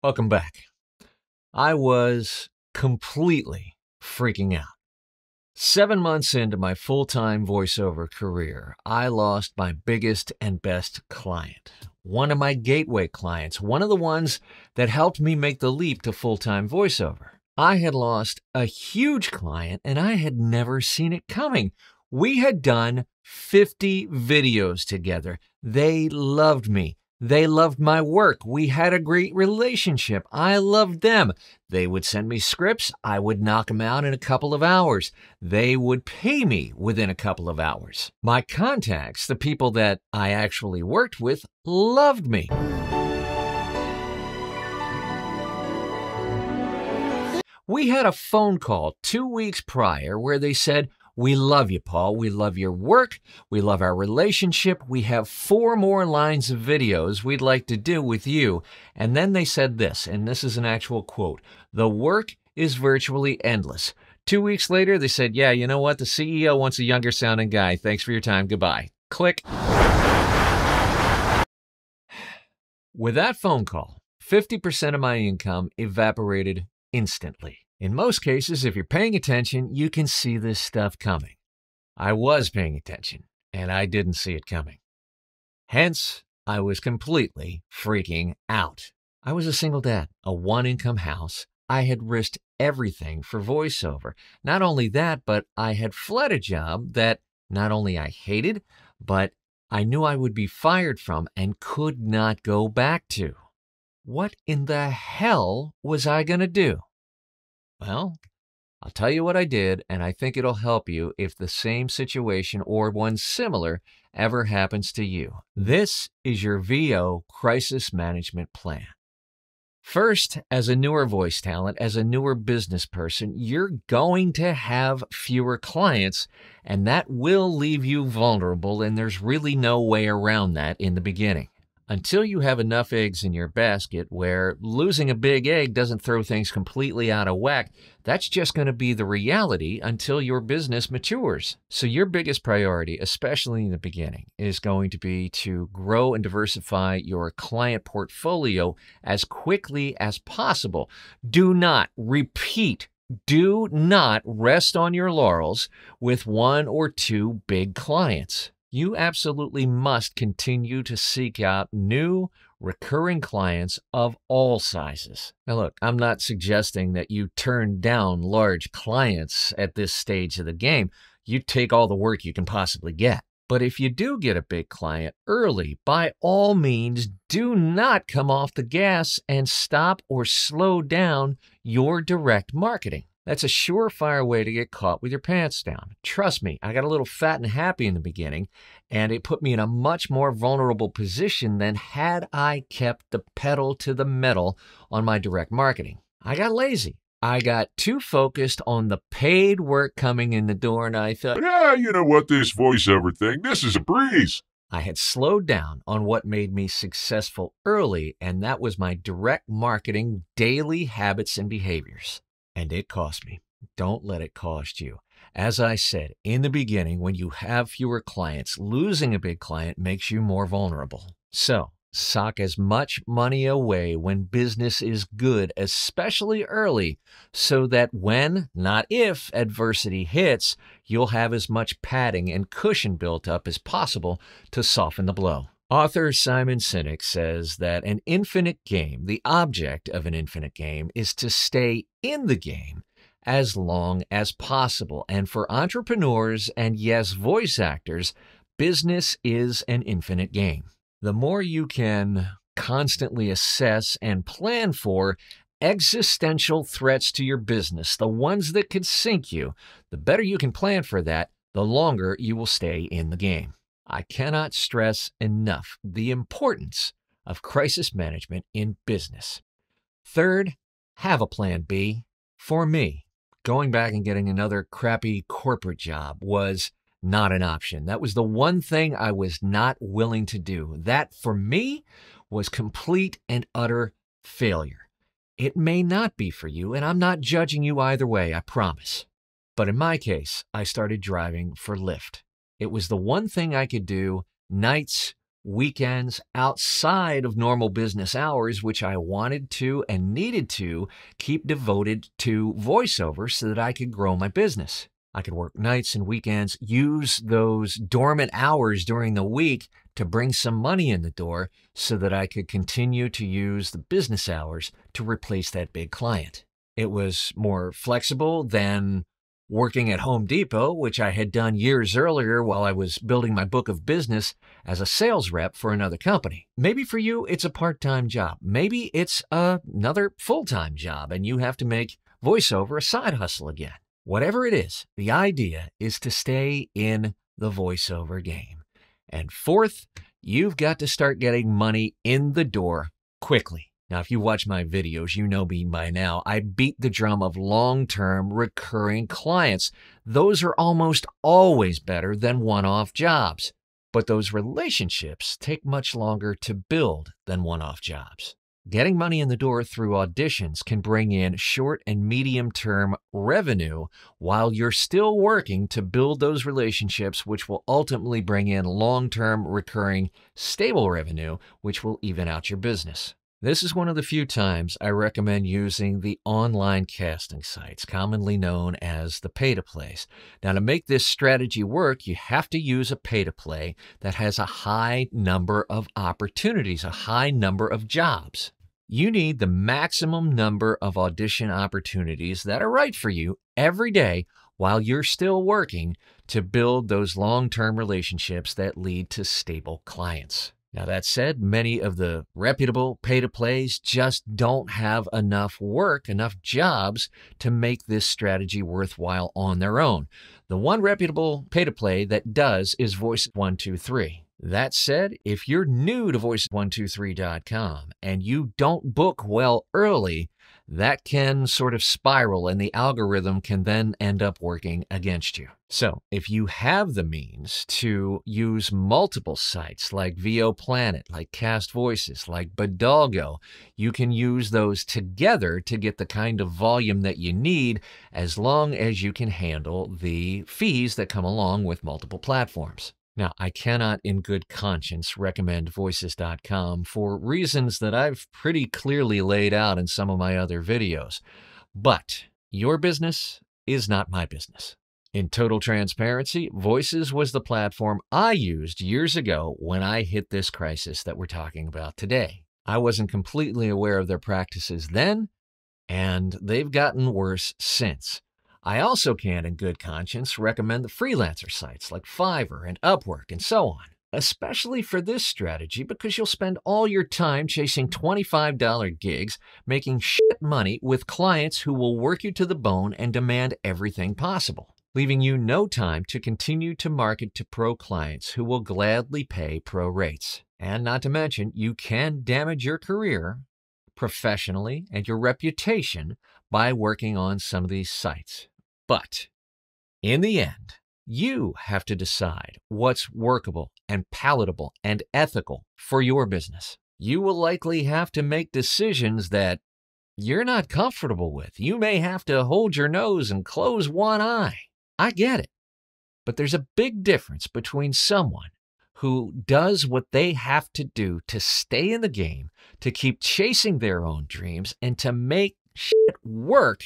Welcome back. I was completely freaking out. 7 months into my full-time voiceover career, I lost my biggest and best client. One of my gateway clients, one of the ones that helped me make the leap to full-time voiceover. I had lost a huge client and I had never seen it coming. We had done 50 videos together. They loved me. They loved my work. We had a great relationship. I loved them. They would send me scripts. I would knock them out in a couple of hours. They would pay me within a couple of hours. My contacts, the people that I actually worked with, loved me. We had a phone call 2 weeks prior where they said, "We love you, Paul. We love your work. We love our relationship. We have 4 more lines of videos we'd like to do with you." And then they said this, and this is an actual quote, "The work is virtually endless." 2 weeks later, they said, "Yeah, you know what? The CEO wants a younger sounding guy. Thanks for your time. Goodbye." Click. With that phone call, 50% of my income evaporated instantly. In most cases, if you're paying attention, you can see this stuff coming. I was paying attention, and I didn't see it coming. Hence, I was completely freaking out. I was a single dad, a one-income house. I had risked everything for voiceover. Not only that, but I had fled a job that not only I hated, but I knew I would be fired from and could not go back to. What in the hell was I going to do? Well, I'll tell you what I did, and I think it'll help you if the same situation or one similar ever happens to you. This is your VO crisis management plan. First, as a newer voice talent, as a newer business person, you're going to have fewer clients, and that will leave you vulnerable, and there's really no way around that in the beginning. Until you have enough eggs in your basket where losing a big egg doesn't throw things completely out of whack, that's just going to be the reality until your business matures. So your biggest priority, especially in the beginning, is going to be to grow and diversify your client portfolio as quickly as possible. Do not rest on your laurels with 1 or 2 big clients. You absolutely must continue to seek out new, recurring clients of all sizes. Now look, I'm not suggesting that you turn down large clients at this stage of the game. You take all the work you can possibly get. But if you do get a big client early, by all means, do not come off the gas and stop or slow down your direct marketing. That's a surefire way to get caught with your pants down. Trust me, I got a little fat and happy in the beginning, and it put me in a much more vulnerable position than had I kept the pedal to the metal on my direct marketing. I got lazy. I got too focused on the paid work coming in the door, and I thought, "Yeah, you know what, this voiceover thing, this is a breeze." I had slowed down on what made me successful early, and that was my direct marketing daily habits and behaviors. And it cost me. Don't let it cost you. As I said in the beginning, when you have fewer clients, losing a big client makes you more vulnerable. So, sock as much money away when business is good, especially early, so that when, not if, adversity hits, you'll have as much padding and cushion built up as possible to soften the blow. Author Simon Sinek says that an infinite game, the object of an infinite game, is to stay in the game as long as possible. And for entrepreneurs and, yes, voice actors, business is an infinite game. The more you can constantly assess and plan for existential threats to your business, the ones that could sink you, the better you can plan for that, the longer you will stay in the game. I cannot stress enough the importance of crisis management in business. Third, have a plan B. For me, going back and getting another crappy corporate job was not an option. That was the one thing I was not willing to do. That, for me, was complete and utter failure. It may not be for you, and I'm not judging you either way, I promise. But in my case, I started driving for Lyft. It was the one thing I could do nights, weekends outside of normal business hours, which I wanted to and needed to keep devoted to voiceover so that I could grow my business. I could work nights and weekends, use those dormant hours during the week to bring some money in the door so that I could continue to use the business hours to replace that big client. It was more flexible than working at Home Depot, which I had done years earlier while I was building my book of business as a sales rep for another company. Maybe for you, it's a part-time job. Maybe it's another full-time job and you have to make voiceover a side hustle again. Whatever it is, the idea is to stay in the voiceover game. And fourth, you've got to start getting money in the door quickly. Now, if you watch my videos, you know me by now. I beat the drum of long-term recurring clients. Those are almost always better than one-off jobs. But those relationships take much longer to build than one-off jobs. Getting money in the door through auditions can bring in short and medium-term revenue while you're still working to build those relationships, which will ultimately bring in long-term recurring stable revenue, which will even out your business. This is one of the few times I recommend using the online casting sites, commonly known as the pay-to-plays. Now, to make this strategy work, you have to use a pay-to-play that has a high number of opportunities, a high number of jobs. You need the maximum number of audition opportunities that are right for you every day while you're still working to build those long-term relationships that lead to stable clients. Now, that said, many of the reputable pay-to-plays just don't have enough work, enough jobs to make this strategy worthwhile on their own. The one reputable pay-to-play that does is Voice123. That said, if you're new to Voice123.com and you don't book well early, that can sort of spiral and the algorithm can then end up working against you. So if you have the means to use multiple sites like VO Planet, like Cast Voices, like Bodalgo, you can use those together to get the kind of volume that you need as long as you can handle the fees that come along with multiple platforms. Now, I cannot in good conscience recommend Voices.com for reasons that I've pretty clearly laid out in some of my other videos. But your business is not my business. In total transparency, Voices was the platform I used years ago when I hit this crisis that we're talking about today. I wasn't completely aware of their practices then, and they've gotten worse since. I also can't in good conscience recommend the freelancer sites like Fiverr and Upwork and so on, especially for this strategy because you'll spend all your time chasing $25 gigs, making shit money with clients who will work you to the bone and demand everything possible, leaving you no time to continue to market to pro clients who will gladly pay pro rates. And not to mention, you can damage your career professionally and your reputation by working on some of these sites. But in the end, you have to decide what's workable and palatable and ethical for your business. You will likely have to make decisions that you're not comfortable with. You may have to hold your nose and close one eye. I get it. But there's a big difference between someone who does what they have to do to stay in the game, to keep chasing their own dreams, and to make shit work,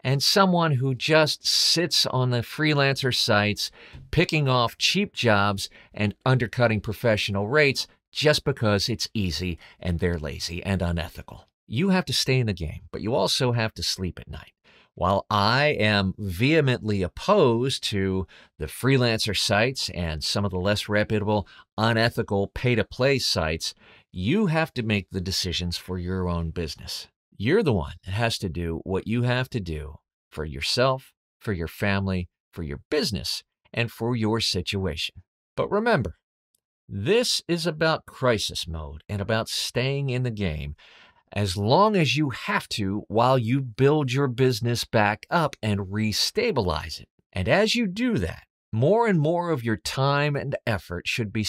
and someone who just sits on the freelancer sites, picking off cheap jobs and undercutting professional rates just because it's easy and they're lazy and unethical. You have to stay in the game, but you also have to sleep at night. While I am vehemently opposed to the freelancer sites and some of the less reputable, unethical pay-to-play sites, you have to make the decisions for your own business. You're the one that has to do what you have to do for yourself, for your family, for your business, and for your situation. But remember, this is about crisis mode and about staying in the game as long as you have to while you build your business back up and restabilize it. And as you do that, more and more of your time and effort should be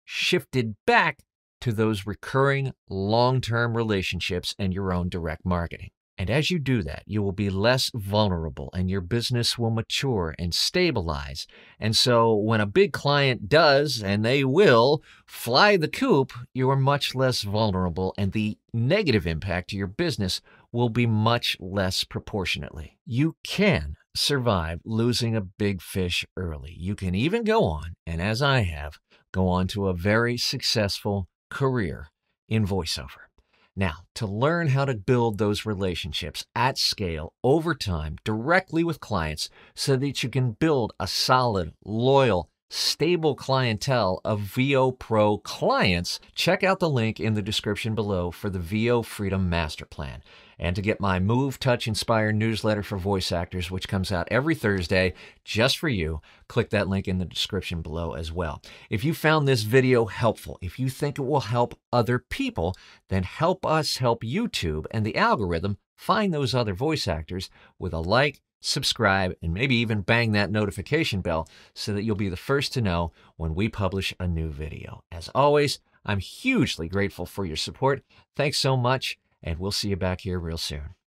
shifted back to those recurring long-term relationships and your own direct marketing. And as you do that, you will be less vulnerable and your business will mature and stabilize. And so when a big client does, and they will, fly the coop, you are much less vulnerable and the negative impact to your business will be much less proportionately. You can survive losing a big fish early. You can even go on, and as I have, go on to a very successful career in voiceover. Now, to learn how to build those relationships at scale over time directly with clients so that you can build a solid, loyal, stable clientele of VO Pro clients, check out the link in the description below for the VO Freedom Master Plan. And to get my Move, Touch, Inspire newsletter for voice actors, which comes out every Thursday just for you, click that link in the description below as well. If you found this video helpful, if you think it will help other people, then help us help YouTube and the algorithm find those other voice actors with a like, subscribe, and maybe even bang that notification bell so that you'll be the first to know when we publish a new video. As always, I'm hugely grateful for your support. Thanks so much, and we'll see you back here real soon.